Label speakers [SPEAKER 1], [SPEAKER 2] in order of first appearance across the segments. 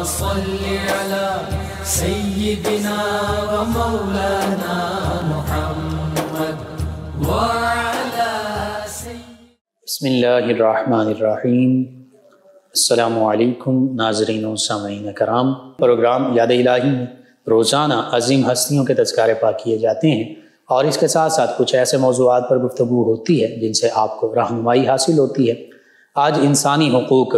[SPEAKER 1] صل على سيدنا ومولانا محمد وعلى
[SPEAKER 2] بسم اللہ الرحمن الرحیم۔ السلام علیکم ناظرین و سامعین کرام۔ پروگرام یاد الہی میں روزانہ عظیم ہستیوں کے تذکارے پاک کیے جاتے ہیں اور اس کے ساتھ ساتھ کچھ ایسے موضوعات پر گفتگو ہوتی ہے جن سے آپ کو رہنمائی حاصل ہوتی ہے۔ آج انسانی حقوق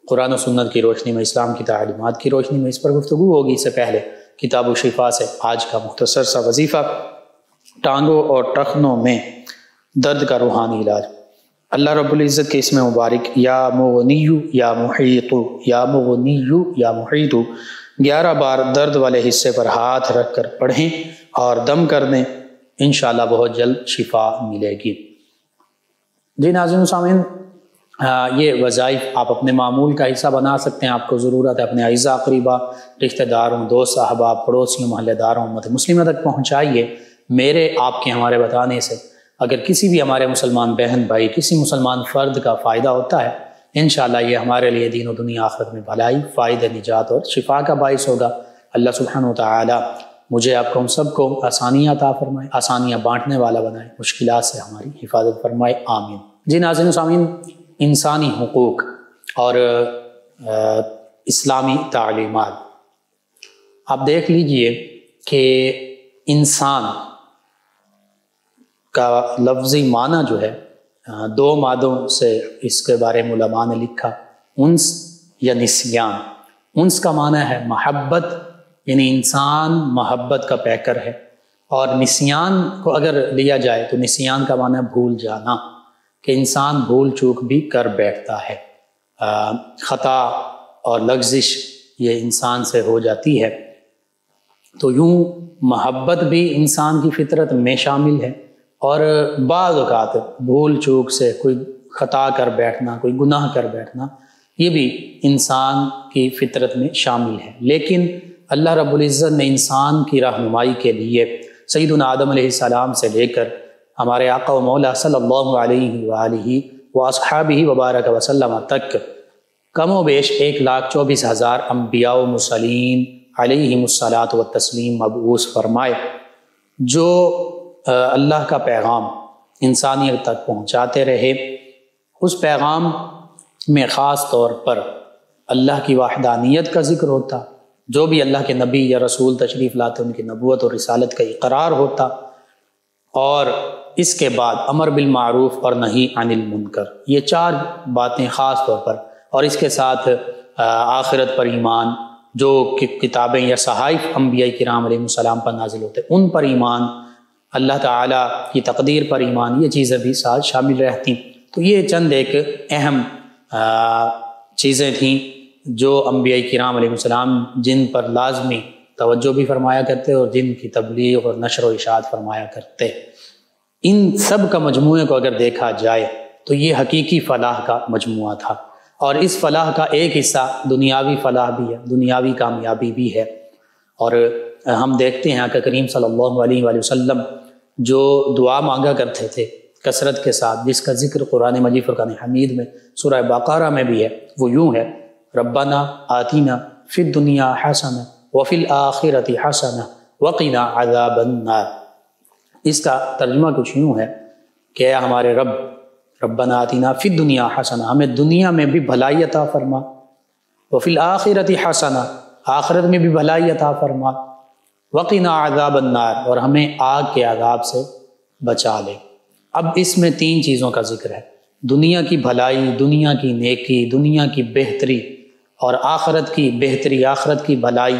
[SPEAKER 2] قرآن و سنت کی روشنی میں، اسلام کی تعلیمات کی روشنی میں اس پر گفتگو ہوگی۔ اس سے پہلے کتاب و شفا سے آج کا مختصر سا وظیفہ، ٹانگوں اور ٹخنوں میں درد کا روحانی علاج۔ اللہ رب العزت کے اسم مبارک یا مغنیو یا محیطو، یا مغنیو یا محیطو 11 بار درد والے حصے پر ہاتھ رکھ کر پڑھیں اور دم کر دیں، انشاءاللہ بہت جلد شفا ملے گی۔ جی ناظرین و سامعین، یہ وظائف آپ اپنے معمول کا حصہ بنا سکتے ہیں۔ آپ کو ضرورت ہے اپنے اعزاء اقریبا، رشتہ داروں، دوست احباب، پڑوسیوں، محلے داروں، امت مسلمہ تک پہنچائیے۔ میرے آپ کے ہمارے بتانے سے اگر کسی بھی ہمارے مسلمان بہن بھائی، کسی مسلمان فرد کا فائدہ ہوتا ہے، انشاءاللہ یہ ہمارے لیے دین و دنیا آخرت میں بھلائی، فائدہ، نجات اور شفا کا باعث ہوگا۔ اللہ سبحانہ و تعالی مجھے آپ کو ہم سب کو آسانیاں عطا فرمائے، آسانیاں بانٹنے والا بنائے، مشکلات سے ہماری حفاظت فرمائے، آمین۔ جی ناظرین و سامعین، انسانی حقوق اور اسلامی تعلیمات، آپ دیکھ لیجئے کہ انسان کا لفظی معنی جو ہے 2 مادوں سے اس کے بارے میں علماء نے لکھا، انس یا نسیان۔ انس کا معنی ہے محبت، یعنی انسان محبت کا پیکر ہے، اور نسیان کو اگر لیا جائے تو نسیان کا معنی ہے بھول جانا، کہ انسان بھول چوک بھی کر بیٹھتا ہے، خطا اور لغزش یہ انسان سے ہو جاتی ہے۔ تو یوں محبت بھی انسان کی فطرت میں شامل ہے، اور بعض اوقات بھول چوک سے کوئی خطا کر بیٹھنا، کوئی گناہ کر بیٹھنا، یہ بھی انسان کی فطرت میں شامل ہے۔ لیکن اللہ رب العزت نے انسان کی رہنمائی کے لیے سیدنا آدم علیہ السلام سے لے کر ہمارے آقا و مولا صلی اللہ علیہ وآلہ واصحابہ وبارک وسلم تک کم و بیش 1,24,000 انبیاء و مرسلین علیہم الصلاۃ والتسلیم مبعوث فرمائے، جو اللہ کا پیغام انسانیت تک پہنچاتے رہے۔ اس پیغام میں خاص طور پر اللہ کی وحدانیت کا ذکر ہوتا، جو بھی اللہ کے نبی یا رسول تشریف لاتے ان کی نبوت اور رسالت کا اقرار ہوتا، اور اس کے بعد امر بالمعروف اور نہی عن المنکر، یہ 4 باتیں خاص طور پر، اور اس کے ساتھ آخرت پر ایمان، جو کتابیں یا صحائف انبیاء کرام علیہ السلام پر نازل ہوتے ان پر ایمان، اللہ تعالیٰ کی تقدیر پر ایمان، یہ چیزیں بھی ساتھ شامل رہتی۔ تو یہ چند ایک اہم چیزیں تھیں جو انبیاء کرام علیہ السلام جن پر لازمی توجہ بھی فرمایا کرتے اور جن کی تبلیغ اور نشر و اشاعت فرمایا کرتے۔ ان سب کا مجموعے کو اگر دیکھا جائے تو یہ حقیقی فلاح کا مجموعہ تھا، اور اس فلاح کا ایک حصہ دنیاوی فلاح بھی ہے، دنیاوی کامیابی بھی ہے۔ اور ہم دیکھتے ہیں آقا کریم صلی اللہ علیہ وآلہ وسلم جو دعا مانگا کرتے تھے کثرت کے ساتھ، جس کا ذکر قرآن مجید فرقان حمید میں سورہ بقرہ میں بھی ہے، وہ یوں ہے: ربنا آتینا فی الدنیا حسنہ وفی الآخرۃ حسنہ وقنا عذاب النار۔ اس کا ترجمہ کچھ یوں ہے کہ اے ہمارے رب، ربنا آتینا فی الدنیا حسنہ، ہمیں دنیا میں بھی بھلائی عطا فرما، وفی الآخرۃ حسنہ، آخرت میں بھی بھلائی عطا فرما، وقنا عذاب النار، اور ہمیں آگ کے عذاب سے بچا لے۔ اب اس میں 3 چیزوں کا ذکر ہے: دنیا کی بھلائی، دنیا کی نیکی، دنیا کی بہتری، اور آخرت کی بہتری، آخرت کی بھلائی۔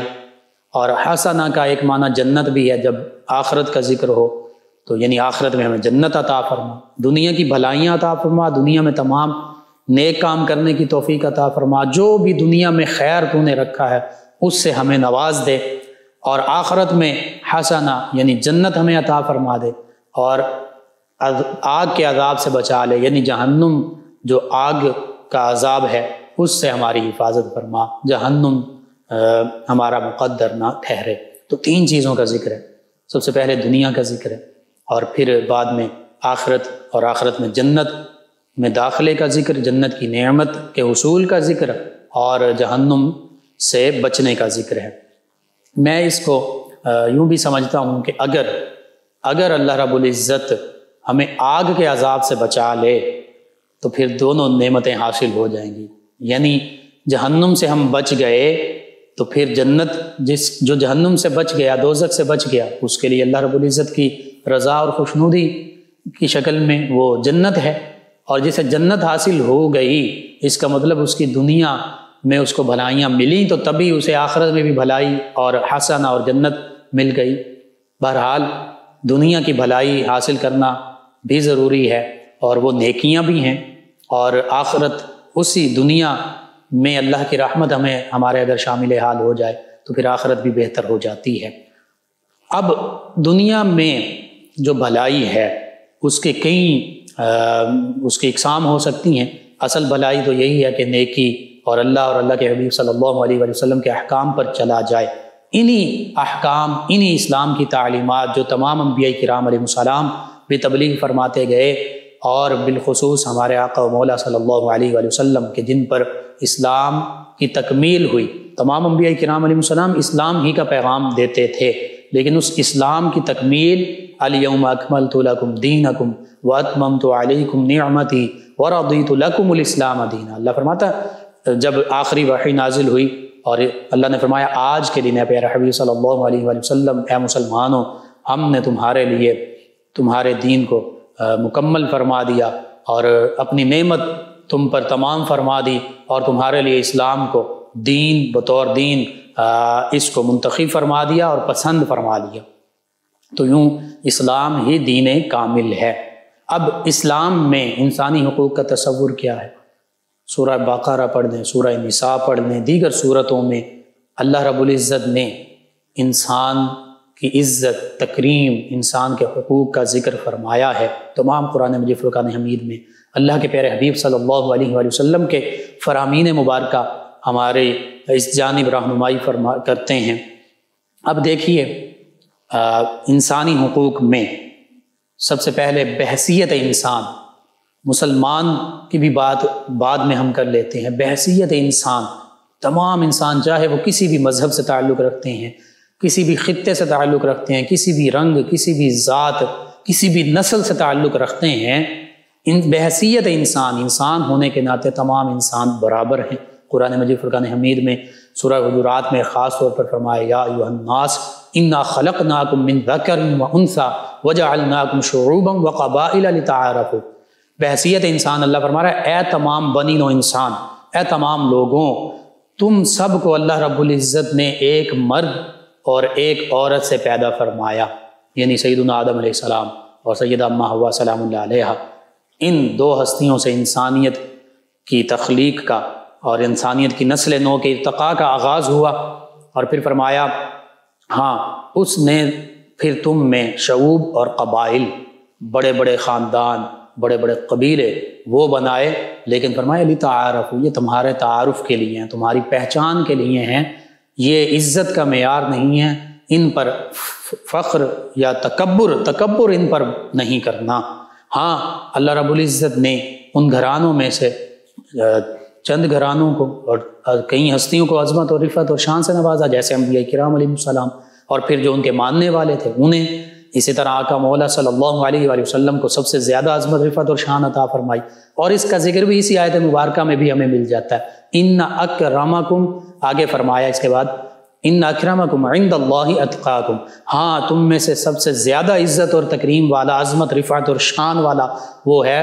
[SPEAKER 2] اور حسنہ کا ایک معنی جنت بھی ہے، جب آخرت کا ذکر ہو تو یعنی آخرت میں ہمیں جنت عطا فرما، دنیا کی بھلائیاں عطا فرما، دنیا میں تمام نیک کام کرنے کی توفیق عطا فرما، جو بھی دنیا میں خیر تو نے رکھا ہے اس سے ہمیں نواز دے، اور آخرت میں حسنہ یعنی جنت ہمیں عطا فرما دے، اور آگ کے عذاب سے بچا لے، یعنی جہنم جو آگ کا عذاب ہے اس سے ہماری حفاظت فرما، جہنم ہمارا مقدر نہ ٹھہرے۔ تو 3 چیزوں کا ذکر ہے، سب سے پہلے دنیا کا ذکر ہے، اور پھر بعد میں آخرت، اور آخرت میں جنت میں داخلے کا ذکر، جنت کی نعمت کے حصول کا ذکر، اور جہنم سے بچنے کا ذکر ہے۔ میں اس کو یوں بھی سمجھتا ہوں کہ اگر اللہ رب العزت ہمیں آگ کے عذاب سے بچا لے تو پھر دونوں نعمتیں حاصل ہو جائیں گی، یعنی جہنم سے ہم بچ گئے تو پھر جنت، جو جہنم سے بچ گیا، دوزخ سے بچ گیا، اس کے لیے اللہ رب العزت کی رضا اور خوشنودی کی شکل میں وہ جنت ہے، اور جسے جنت حاصل ہو گئی اس کا مطلب اس کی دنیا میں اس کو بھلائیاں ملیں تو تبھی اسے آخرت میں بھی بھلائی اور حسنہ اور جنت مل گئی۔ بہرحال دنیا کی بھلائی حاصل کرنا بھی ضروری ہے اور وہ نیکیاں بھی ہیں، اور آخرت اسی دنیا میں اللہ کی رحمت ہمارے اگر شامل حال ہو جائے تو پھر آخرت بھی بہتر ہو جاتی ہے۔ اب دنیا میں جو بھلائی ہے اس کے اس کی اقسام ہو سکتی ہیں۔ اصل بھلائی تو یہی ہے کہ نیکی اور اللہ کے حبیب صلی اللہ علیہ وآلہ وسلم کے احکام پر چلا جائے۔ انہی احکام، انہی اسلام کی تعلیمات جو تمام انبیاء کرام علیہ السلام بھی تبلیغ فرماتے گئے، اور بالخصوص ہمارے آقا و مولا صلی اللہ علیہ وآلہ وسلم کے جن پر اسلام کی تکمیل ہوئی۔ تمام انبیاء کرام علیہ السلام اسلام ہی کا پیغام دیتے تھے، لیکن اس اسلام کی تکمیل الیوم اکملت لکم دینکم واتممت علیکم نعمتی ورضیت لکم الاسلام دینا۔ اللہ فرماتا جب آخری وحی نازل ہوئی اور اللہ نے فرمایا آج کے دن اے پیارے حبیب صلی اللہ علیہ وآلہ وسلم، اے مسلمانوں، ہم نے تمہارے لیے تمہارے دین کو مکمل فرما دیا اور اپنی نعمت تم پر تمام فرما دی، اور تمہارے لیے اسلام کو دین بطور دین اس کو منتخب فرما دیا اور پسند فرما دیا۔ تو یوں اسلام ہی دین کامل ہے۔ اب اسلام میں انسانی حقوق کا تصور کیا ہے؟ سورہ بقرہ پڑھ لیں، سورہ نساء پڑھ لیں، دیگر صورتوں میں اللہ رب العزت نے انسان کی عزت، تکریم، انسان کے حقوق کا ذکر فرمایا ہے۔ تمام قرآن مجید فرقان حمید میں اللہ کے پیارے حبیب صلی اللہ علیہ وآلہ وسلم کے فرامین مبارکہ ہمارے اس جانب رہنمائی کرتے ہیں۔ اب دیکھیے انسانی حقوق میں سب سے پہلے بحیثیت انسان، مسلمان کی بھی بات بعد میں ہم کر لیتے ہیں۔ بحیثیت انسان، تمام انسان چاہے وہ کسی بھی مذہب سے تعلق رکھتے ہیں، کسی بھی خطے سے تعلق رکھتے ہیں، کسی بھی رنگ، کسی بھی ذات، کسی بھی نسل سے تعلق رکھتے ہیں، بحیثیت انسان ہونے کے ناطے تمام انسان برابر ہیں۔ قرآن مجید فرقان حمید میں سورہ حجرات میں خاص طور پر فرمایا یا ایھا الناس انا خلقناکم من ذکر وانثی وجعلناکم شعوبا وقبائل لتعارفوا۔ بحیثیت انسان اللہ فرما رہا ہے اے تمام بنی نوع انسان، اے تمام لوگوں، تم سب کو اللہ رب العزت نے ایک مرد اور ایک عورت سے پیدا فرمایا، یعنی سیدنا آدم علیہ السلام اور سیدہ اماں حوا سلام اللہ علیہا۔ ان دو ہستیوں سے انسانیت کی تخلیق کا اور انسانیت کی نسل نو کے ارتقاء کا آغاز ہوا، اور پھر فرمایا ہاں اس نے پھر تم میں شعوب اور قبائل، بڑے بڑے خاندان، بڑے بڑے قبیلے وہ بنائے، لیکن فرمایا لتعارفوا، یہ تمہارے تعارف کے لیے ہیں، تمہاری پہچان کے لیے ہیں، یہ عزت کا معیار نہیں ہے، ان پر فخر یا تکبر ان پر نہیں کرنا۔ ہاں اللہ رب العزت نے ان گھرانوں میں سے چند گھرانوں کو اور کئی ہستیوں کو عظمت اور رفعت اور شان سے نوازا، جیسے انبیاء کرام علیہ السلام، اور پھر جو ان کے ماننے والے تھے انہیں، اسی طرح آقا مولا صلی اللہ علیہ وآلہ وسلم کو سب سے زیادہ عظمت، رفعت اور شان عطا فرمائی، اور اس کا ذکر بھی اسی آیت مبارکہ میں بھی ہمیں مل جاتا ہے۔ ان اکرمکم، آگے فرمایا اس کے بعد ان اکرمکم عند اللہ اتقاکم، ہاں تم میں سے سب سے زیادہ عزت اور تکریم والا، عظمت، رفعت اور شان والا وہ ہے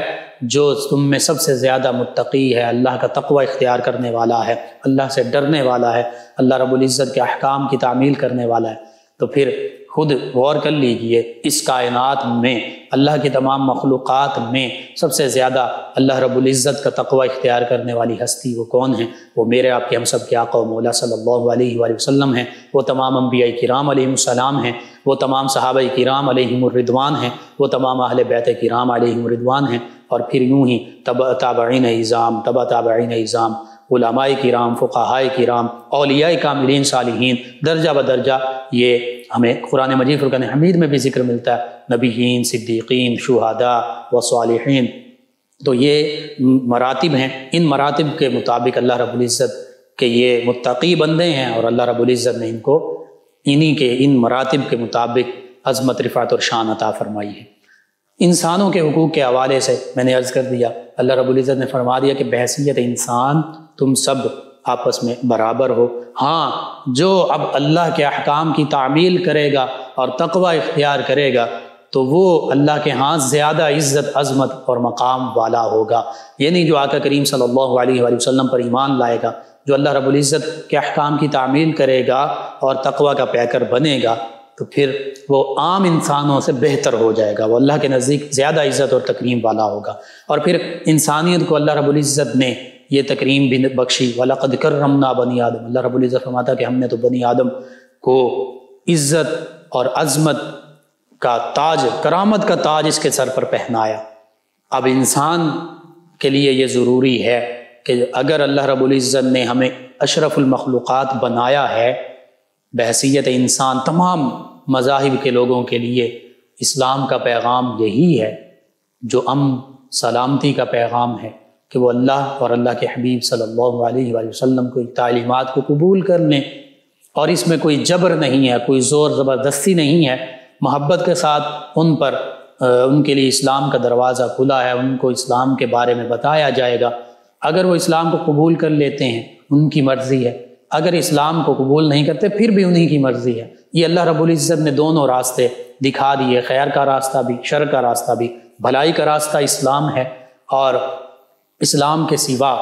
[SPEAKER 2] جو تم میں سب سے زیادہ متقی ہے، اللہ کا تقوی اختیار کرنے والا ہے، اللہ سے ڈرنے والا ہے، اللہ رب العزت کے احکام کی تعمیل کرنے والا ہے۔ تو پھر خود غور کر لیجئے، اس کائنات میں اللہ کی تمام مخلوقات میں سب سے زیادہ اللہ رب العزت کا تقوی اختیار کرنے والی ہستی وہ کون ہیں؟ وہ میرے آپ کے ہم سب کے آقا و مولا صلی اللہ علیہ وآلہ وسلم ہیں، وہ تمام انبیاء کرام علیہم السلام ہیں، وہ تمام صحابہ کرام علیہم الرضوان ہیں، وہ تمام اہل بیت کرام علیہم الرضوان ہیں، اور پھر یوں ہی تابعین اعظام، تابعین اعظام، علماء کرام، فقہاء کرام، اولیاء کاملین، صالحین، درجہ بدرجہ یہ ہمیں قرآن مجید فرقان حمید میں بھی ذکر ملتا ہے، نبیین، صدیقین، شہداء و صالحین۔ تو یہ مراتب ہیں، ان مراتب کے مطابق اللہ رب العزت کہ یہ متقی بندے ہیں اور اللہ رب العزت نے ان کو انہی کے ان مراتب کے مطابق عظمت، رفعت اور شان عطا فرمائی ہے۔ انسانوں کے حقوق کے حوالے سے میں نے عرض کر دیا، اللہ رب العزت نے فرما دیا کہ بحیثیت انسان تم سب آپس میں برابر ہو۔ ہاں، جو اب اللہ کے احکام کی تعمیل کرے گا اور تقوی اختیار کرے گا تو وہ اللہ کے ہاں زیادہ عزت، عظمت اور مقام والا ہوگا۔ یعنی جو آقا کریم صلی اللہ علیہ وآلہ وسلم پر ایمان لائے گا، جو اللہ رب العزت کے احکام کی تعمیل کرے گا اور تقوی کا پیکر بنے گا، تو پھر وہ عام انسانوں سے بہتر ہو جائے گا، وہ اللہ کے نزدیک زیادہ عزت اور تکریم والا ہوگا۔ اور پھر انسانیت کو اللہ رب العزت نے یہ تکریم بھی بخشی، وَلَقَدْ كَرَّمْنَا بَنِي آدم، اللہ رب العزت فرماتا کہ ہم نے تو بنی آدم کو عزت اور عظمت کا تاج، کرامت کا تاج اس کے سر پر پہنایا۔ اب انسان کے لیے یہ ضروری ہے کہ اگر اللہ رب العزت نے ہمیں اشرف المخلوقات بنایا ہے بحیثیت انسان، تمام مذاہب کے لوگوں کے لیے اسلام کا پیغام یہی ہے، جو امن سلامتی کا پیغام ہے کہ وہ اللہ اور اللہ کے حبیب صلی اللہ علیہ وآلہ وسلم کی تعلیمات کو قبول کر لیں، اور اس میں کوئی جبر نہیں ہے، کوئی زور زبردستی نہیں ہے، محبت کے ساتھ ان پر ان کے لیے اسلام کا دروازہ کھلا ہے، ان کو اسلام کے بارے میں بتایا جائے گا۔ اگر وہ اسلام کو قبول کر لیتے ہیں ان کی مرضی ہے، اگر اسلام کو قبول نہیں کرتے پھر بھی انہی کی مرضی ہے۔ یہ اللہ رب العزت نے دونوں راستے دکھا دیے، خیر کا راستہ بھی، شر کا راستہ بھی، بھلائی کا راستہ اسلام ہے، اور اسلام کے سوا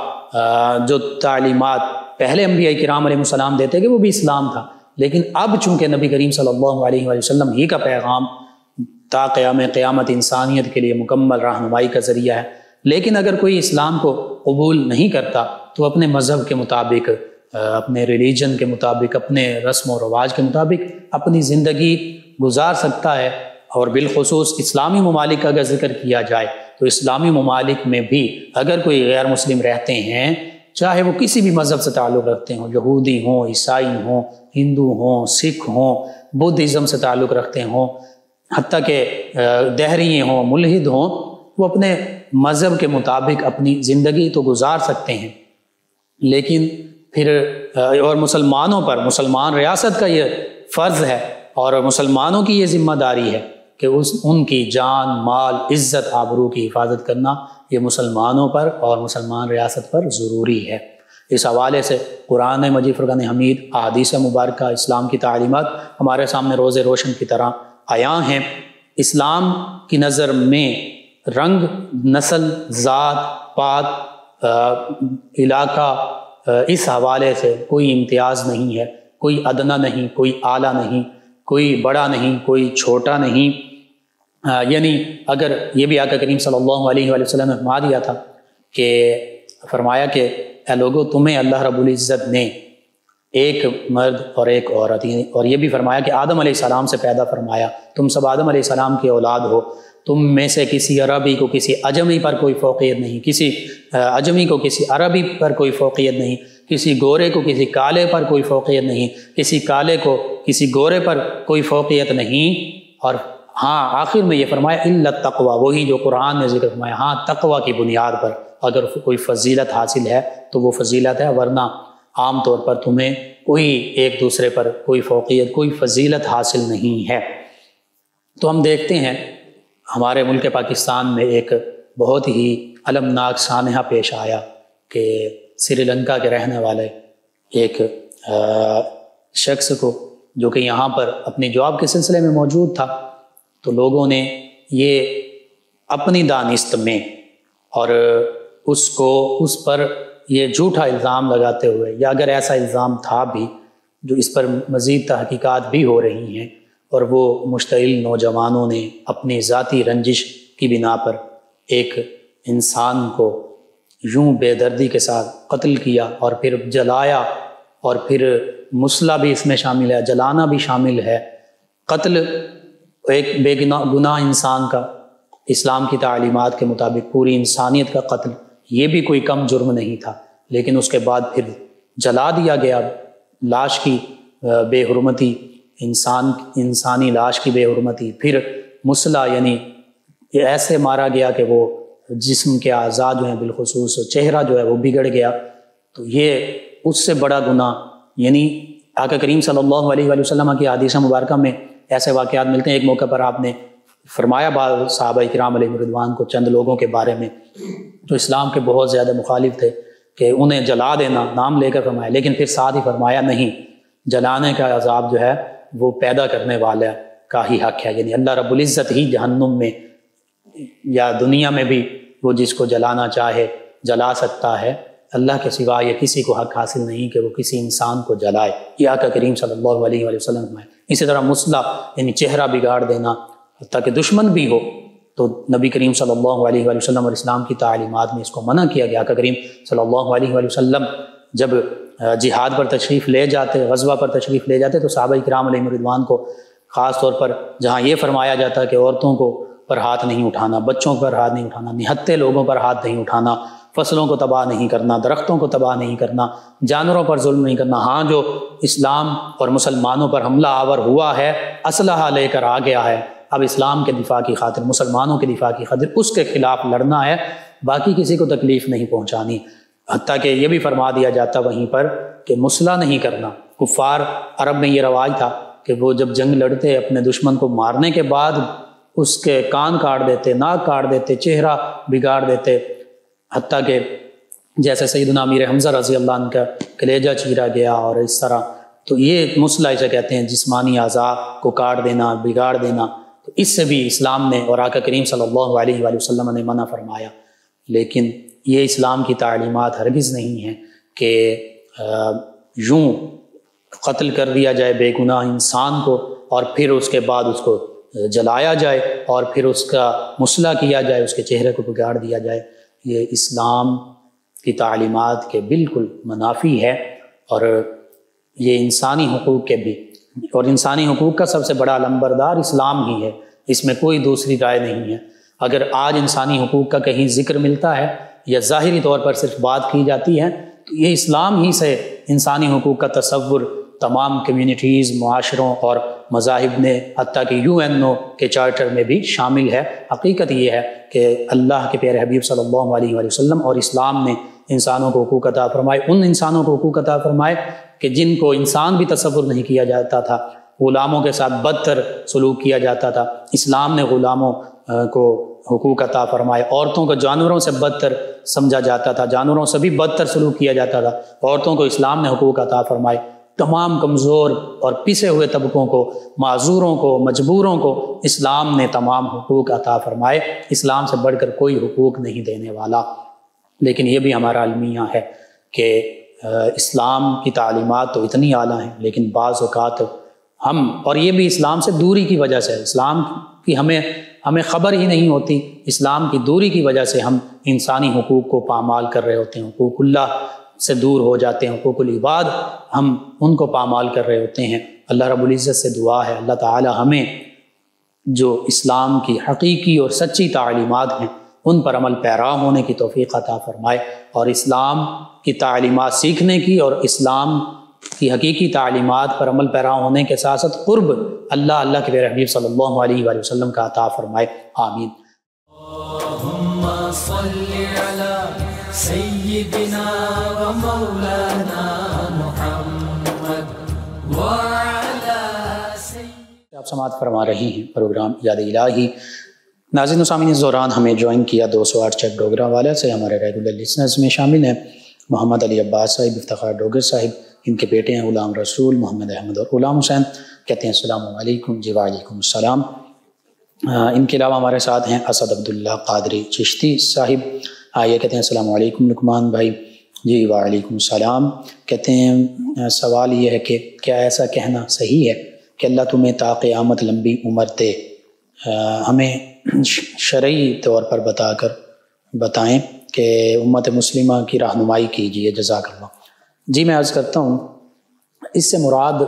[SPEAKER 2] جو تعلیمات پہلے انبیاء کرام علیہ السلام دیتے کہ وہ بھی اسلام تھا، لیکن اب چونکہ نبی کریم صلی اللہ علیہ وآلہ وسلم ہی کا پیغام تا قیامت انسانیت کے لیے مکمل رہنمائی کا ذریعہ ہے، لیکن اگر کوئی اسلام کو قبول نہیں کرتا تو اپنے مذہب کے مطابق، اپنے ریلیجن کے مطابق، اپنے رسم و رواج کے مطابق اپنی زندگی گزار سکتا ہے۔ اور بالخصوص اسلامی ممالک کا اگر ذکر کیا جائے تو اسلامی ممالک میں بھی اگر کوئی غیر مسلم رہتے ہیں، چاہے وہ کسی بھی مذہب سے تعلق رکھتے ہوں، یہودی ہوں، عیسائی ہوں، ہندو ہوں، سکھ ہوں، بدھزم سے تعلق رکھتے ہوں، حتیٰ کہ دہری ہوں، ملحد ہوں، وہ اپنے مذہب کے مطابق اپنی زندگی تو گزار سکتے ہیں، لیکن پھر اور مسلمانوں پر، مسلمان ریاست کا یہ فرض ہے اور مسلمانوں کی یہ ذمہ داری ہے کہ ان کی جان، مال، عزت، آبرو کی حفاظت کرنا یہ مسلمانوں پر اور مسلمان ریاست پر ضروری ہے۔ اس حوالے سے قرآن مجید، فرقان حمید، احادیث مبارکہ، اسلام کی تعلیمات ہمارے سامنے روز روشن کی طرح عیاں ہیں۔ اسلام کی نظر میں رنگ، نسل، ذات پات، علاقہ، اس حوالے سے کوئی امتیاز نہیں ہے، کوئی ادنا نہیں، کوئی اعلیٰ نہیں، کوئی بڑا نہیں، کوئی چھوٹا نہیں۔ یعنی اگر یہ بھی آقا کریم صلی اللہ علیہ وآلہ وسلم نے فرما دیا تھا کہ فرمایا کہ اے لوگو، تمہیں اللہ رب العزت نے ایک مرد اور ایک عورت، اور یہ بھی فرمایا کہ آدم علیہ السلام سے پیدا فرمایا، تم سب آدم علیہ السلام کی اولاد ہو، تم میں سے کسی عربی کو کسی اجمی پر کوئی فوقیت نہیں، کسی اجمی کو کسی عربی پر کوئی فوقیت نہیں، کسی گورے کو کسی کالے پر کوئی فوقیت نہیں، کسی کالے کو کسی گورے پر کوئی فوقیت نہیں۔ اور ہاں، آخر میں یہ فرمایا الا التقوی، وہی جو قرآن نے ذکر فرمایا، ہاں تقوی کی بنیاد پر اگر کوئی فضیلت حاصل ہے تو وہ فضیلت ہے، ورنہ عام طور پر تمہیں کوئی ایک دوسرے پر کوئی فوقیت، کوئی فضیلت حاصل نہیں ہے۔ تو ہم دیکھتے ہیں ہمارے ملک پاکستان میں ایک بہت ہی المناک سانحہ پیش آیا کہ سری لنکا کے رہنے والے ایک شخص کو، جو کہ یہاں پر اپنی جاب کے سلسلے میں موجود تھا، تو لوگوں نے یہ اپنی دانست میں اور اس پر یہ جھوٹا الزام لگاتے ہوئے، یا اگر ایسا الزام تھا بھی جو اس پر مزید تحقیقات بھی ہو رہی ہیں، اور وہ مشتعل نوجوانوں نے اپنی ذاتی رنجش کی بنا پر ایک انسان کو یوں بے دردی کے ساتھ قتل کیا اور پھر جلایا، اور پھر مسلح بھی اس میں شامل ہے، جلانا بھی شامل ہے۔ قتل ایک بے گناہ انسان کا اسلام کی تعلیمات کے مطابق پوری انسانیت کا قتل، یہ بھی کوئی کم جرم نہیں تھا، لیکن اس کے بعد پھر جلا دیا گیا، لاش کی بے حرمتی، انسانی لاش کی بے حرمتی، پھر مسلح یعنی ایسے مارا گیا کہ وہ جسم کے اعضاء جو ہیں، بالخصوص چہرہ جو ہے وہ بگڑ گیا۔ تو یہ اس سے بڑا گناہ، یعنی آقا کریم صلی اللہ علیہ وآلہ وسلم کی حدیث مبارکہ میں ایسے واقعات ملتے ہیں۔ ایک موقع پر آپ نے فرمایا بعض صحابہ کرام علیہ رضوان کو چند لوگوں کے بارے میں جو اسلام کے بہت زیادہ مخالف تھے کہ انہیں جلا دینا، نام لے کر فرمایا، لیکن پھر ساتھ ہی فرمایا نہیں، جلانے کا عذاب جو ہے وہ پیدا کرنے والا کا ہی حق ہے، یعنی اللہ رب العزت ہی جہنم میں یا دنیا میں بھی وہ جس کو جلانا چاہے جلا سکتا ہے، اللہ کے سوا یہ کسی کو حق حاصل نہیں کہ وہ کسی انسان کو جلائے، یہ آقا کریم صلی اللہ علیہ وآلہ وسلم ہے۔ اسی طرح مصلح یعنی چہرہ بگاڑ دینا، حتیٰ کہ دشمن بھی ہو تو نبی کریم صلی اللہ علیہ وآلہ وسلم اور اسلام کی تعلیمات میں اس کو منع کیا گیا۔ آقا کریم صلی اللہ علیہ وآلہ وسلم جب جہاد پر تشریف لے جاتے، غزوہ پر تشریف لے جاتے تو صحابہ کرام علیہ رضوان کو خاص طور پر جہاں یہ فرمایا جاتا کہ عورتوں کو پر ہاتھ نہیں اٹھانا، بچوں پر ہاتھ نہیں اٹھانا، نہتے لوگوں پر ہاتھ نہیں اٹھانا، فصلوں کو تباہ نہیں کرنا، درختوں کو تباہ نہیں کرنا، جانوروں پر ظلم نہیں کرنا، ہاں جو اسلام اور مسلمانوں پر حملہ آور ہوا ہے، اسلحہ لے کر آ گیا ہے، اب اسلام کے دفاع کی خاطر، مسلمانوں کے دفاع کی خاطر اس کے خلاف لڑنا ہے، باقی کسی کو تکلیف نہیں پہنچانی۔ حتیٰ کہ یہ بھی فرما دیا جاتا وہیں پر کہ مصلح نہیں کرنا۔ کفار عرب میں یہ رواج تھا کہ وہ جب جنگ لڑتے اپنے دشمن کو مارنے کے بعد اس کے کان کاٹ دیتے، ناک کاٹ دیتے، چہرہ بگاڑ دیتے، حتیٰ کہ جیسے سیدنا امیر حمزہ رضی اللہ عنہ کا کلیجہ چیرا گیا اور اس طرح، تو یہ مصلح اسے کہتے ہیں، جسمانی اعضاء کو کاٹ دینا، بگاڑ دینا، تو اس سے بھی اسلام نے اور آقا کریم صلی اللہ علیہ وآلہ وسلم نے منع فرمایا۔ لیکن یہ اسلام کی تعلیمات ہرگز نہیں ہیں کہ یوں قتل کر دیا جائے بے گناہ انسان کو اور پھر اس کے بعد اس کو جلایا جائے اور پھر اس کا مصلح کیا جائے، اس کے چہرے کو بگاڑ دیا جائے۔ یہ اسلام کی تعلیمات کے بالکل منافی ہے، اور یہ انسانی حقوق کے بھی، اور انسانی حقوق کا سب سے بڑا علمبردار اسلام ہی ہے، اس میں کوئی دوسری رائے نہیں ہے۔ اگر آج انسانی حقوق کا کہیں ذکر ملتا ہے یا ظاہری طور پر صرف بات کی جاتی ہے تو یہ اسلام ہی سے انسانی حقوق کا تصور تمام کمیونٹیز، معاشروں اور مذاہب نے، حتیٰ کہ UN کے چارٹر میں بھی شامل ہے۔ حقیقت یہ ہے کہ اللہ کے پیارے حبیب صلی اللہ علیہ وآلہ وسلم اور اسلام نے انسانوں کو حقوق عطا فرمائے، ان انسانوں کو حقوق عطا فرمائے کہ جن کو انسان بھی تصور نہیں کیا جاتا تھا، غلاموں کے ساتھ بدتر سلوک کیا جاتا تھا، اسلام نے غلاموں کو حقوق عطا فرمائے، عورتوں کو جانوروں سے بدتر سمجھا جاتا تھا، جانوروں سے بھی بدتر سلوک کیا جاتا تھا، عورتوں کو اسلام نے حقوق عطا فرمائے، تمام کمزور اور پسے ہوئے طبقوں کو، معذوروں کو، مجبوروں کو اسلام نے تمام حقوق عطا فرمائے۔ اسلام سے بڑھ کر کوئی حقوق نہیں دینے والا۔ لیکن یہ بھی ہمارا المیہ ہے کہ اسلام کی تعلیمات تو اتنی اعلیٰ ہیں، لیکن بعض اوقات ہم، اور یہ بھی اسلام سے دوری کی وجہ سے، اسلام کی ہمیں خبر ہی نہیں ہوتی، اسلام کی دوری کی وجہ سے ہم انسانی حقوق کو پامال کر رہے ہوتے ہیں، حقوق اللہ سے دور ہو جاتے ہیں، حقوق العباد ہم ان کو پامال کر رہے ہوتے ہیں۔ اللہ رب العزت سے دعا ہے اللہ تعالی ہمیں جو اسلام کی حقیقی اور سچی تعلیمات ہیں ان پر عمل پیرا ہونے کی توفیق عطا فرمائے، اور اسلام کی تعلیمات سیکھنے کی اور اسلام کی حقیقی تعلیمات پر عمل پیرا ہونے کے ساتھ ساتھ قرب اللہ کے پیارے حبیب صلی اللہ علیہ وآلہ وسلم کا عطا فرمائے، آمین۔
[SPEAKER 1] اللہم صل علی سیدنا و مولانا محمد وعلی سیدنا۔
[SPEAKER 2] آپ سماعت فرما رہی ہیں پروگرام یاد الہی۔ ناظرین و سامعین، اس دوران ہمیں جوائن کیا 208 چیک ڈوگرہ والے سے، ہمارے ریگولر لسنرز میں شامل ہیں محمد علی عباس صاحب، افتخار ڈوگر صاحب، ان کے بیٹے ہیں غلام رسول، محمد احمد اور غلام حسین، کہتے ہیں السلام علیکم۔ جی وعلیکم السلام۔ ان کے علاوہ ہمارے ساتھ ہیں اسد عبداللہ قادری چشتی صاحب، یہ کہتے ہیں السلام علیکم لقمان بھائی۔ جی وعلیکم السلام۔ کہتے ہیں سوال یہ ہے کہ کیا ایسا کہنا صحیح ہے کہ اللہ تمہیں تا قیامت لمبی عمر دے؟ ہمیں شرعی طور پر بتائیں کہ امت مسلمہ کی رہنمائی کیجیے، جزاک اللہ۔ جی میں عرض کرتا ہوں، اس سے مراد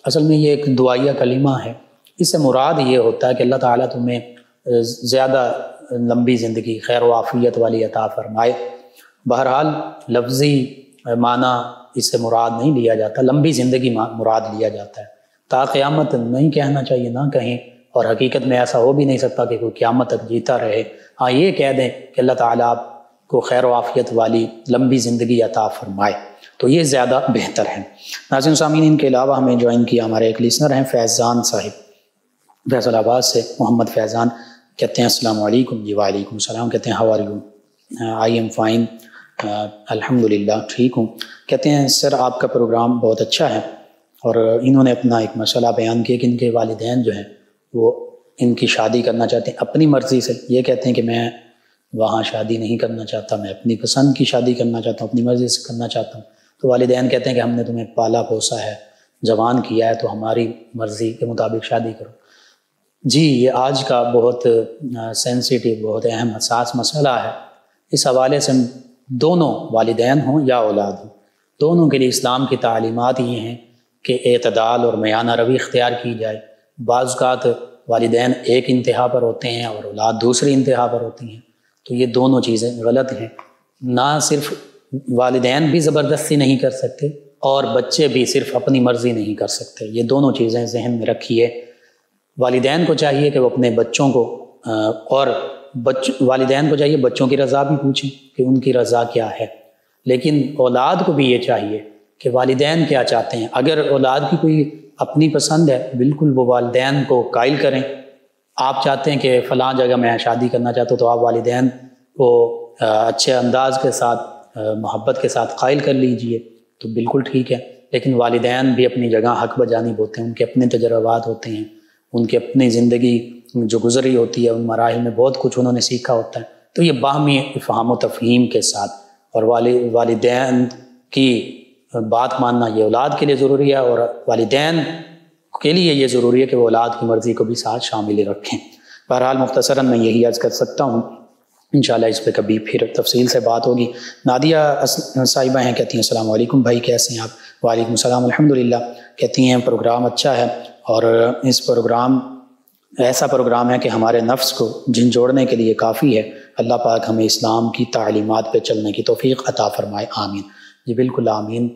[SPEAKER 2] اصل میں یہ ایک دعائیہ کلمہ ہے، اس سے مراد یہ ہوتا ہے کہ اللہ تعالیٰ تمہیں زیادہ لمبی زندگی، خیر و عافیت والی عطا فرمائے۔ بہرحال لفظی معنی اس سے مراد نہیں لیا جاتا، لمبی زندگی مراد لیا جاتا ہے۔ تا قیامت نہیں کہنا چاہیے، نہ کہیں، اور حقیقت میں ایسا ہو بھی نہیں سکتا کہ کوئی قیامت تک جیتا رہے۔ ہاں یہ کہہ دیں کہ اللہ تعالیٰ آپ کو خیر و عافیت والی لمبی زندگی عطا فرمائے۔ تو یہ زیادہ بہتر ہے۔ ناظرین سامعین، ان کے علاوہ ہمیں جوائن کیا ہمارے ایک لسنر ہیں فیضان صاحب، فیصل آباد سے محمد فیضان، کہتے ہیں السلام علیکم۔ جی وعلیکم السلام۔ کہتے ہیں how are you? I am fine, الحمد للہ ٹھیک ہوں۔ کہتے ہیں سر آپ کا پروگرام بہت اچھا ہے، اور انہوں نے اپنا ایک مسئلہ بیان کیا کہ ان کے والدین جو ہیں وہ ان کی شادی کرنا چاہتے ہیں اپنی مرضی سے۔ یہ کہتے ہیں کہ میں وہاں شادی نہیں کرنا چاہتا، میں اپنی پسند کی شادی کرنا چاہتا ہوں، اپنی مرضی سے کرنا چاہتا ہوں۔ تو والدین کہتے ہیں کہ ہم نے تمہیں پالا پوسا ہے، جوان کیا ہے، تو ہماری مرضی کے مطابق شادی کرو۔ جی یہ آج کا بہت سینسیٹیو، بہت اہم حساس مسئلہ ہے۔ اس حوالے سے دونوں والدین ہوں یا اولاد ہوں، دونوں کے لیے اسلام کی تعلیمات یہ ہیں کہ اعتدال اور میانہ روی اختیار کی جائے۔ بعض اوقات والدین ایک انتہا پر ہوتے ہیں اور اولاد دوسری انتہا پر ہوتی ہیں، تو یہ دونوں چیزیں غلط ہیں۔ نہ صرف والدین بھی زبردستی نہیں کر سکتے اور بچے بھی صرف اپنی مرضی نہیں کر سکتے، یہ دونوں چیزیں ذہن میں رکھیے۔ والدین کو چاہیے کہ وہ اپنے بچوں کو اور والدین کو چاہیے بچوں کی رضا بھی پوچھیں کہ ان کی رضا کیا ہے، لیکن اولاد کو بھی یہ چاہیے کہ والدین کیا چاہتے ہیں۔ اگر اولاد کی کوئی اپنی پسند ہے، بالکل وہ والدین کو قائل کریں۔ آپ چاہتے ہیں کہ فلاں جگہ میں شادی کرنا چاہتا ہوں، تو آپ والدین کو اچھے انداز کے ساتھ، محبت کے ساتھ قائل کر لیجئے، تو بالکل ٹھیک ہے۔ لیکن والدین بھی اپنی جگہ حق بجانب ہوتے ہیں، ان کے اپنے تجربات ہوتے ہیں، ان کی اپنی زندگی جو گزری ہوتی ہے، ان مراحل میں بہت کچھ انہوں نے سیکھا ہوتا ہے۔ تو یہ باہمی افہام و تفہیم کے ساتھ اور والدین کی بات ماننا یہ اولاد کے لیے ضروری ہے، اور والدین کے لیے یہ ضروری ہے کہ وہ اولاد کی مرضی کو بھی ساتھ شامل رکھیں۔ بہرحال مختصراً میں یہی عرض کر سکتا ہوں، انشاءاللہ اس پہ کبھی پھر تفصیل سے بات ہوگی۔ نادیہ صاحبہ ہیں، کہتی ہیں السلام علیکم بھائی، کیسے ہیں آپ؟ وعلیکم السلام، الحمدللہ۔ کہتی ہیں پروگرام اچھا ہے، اور اس پروگرام ایسا پروگرام ہے کہ ہمارے نفس کو جھنجھوڑنے کے لیے کافی ہے۔ اللہ پاک ہمیں اسلام کی تعلیمات پہ چلنے کی توفیق عطا فرمائے، آمین۔ جی بالکل آمین۔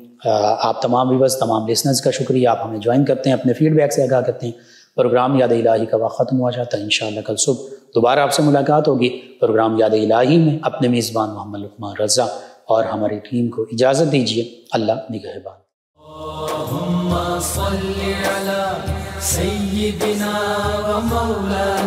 [SPEAKER 2] آپ تمام ویورز، تمام لسنرز کا شکریہ، آپ ہمیں جوائن کرتے ہیں، اپنے فیڈ بیک سے آگاہ کرتے ہیں۔ پروگرام یاد الہی کا وقت ختم ہوا جاتا ہے، انشاءاللہ کل صبح دوبارہ آپ سے ملاقات ہوگی پروگرام یاد الہی میں۔ اپنے میزبان محمد لقمان رضا اور ہماری ٹیم کو اجازت دیجیے، اللہ نگہبان۔
[SPEAKER 1] اللہم صل علی سیدنا و مولانا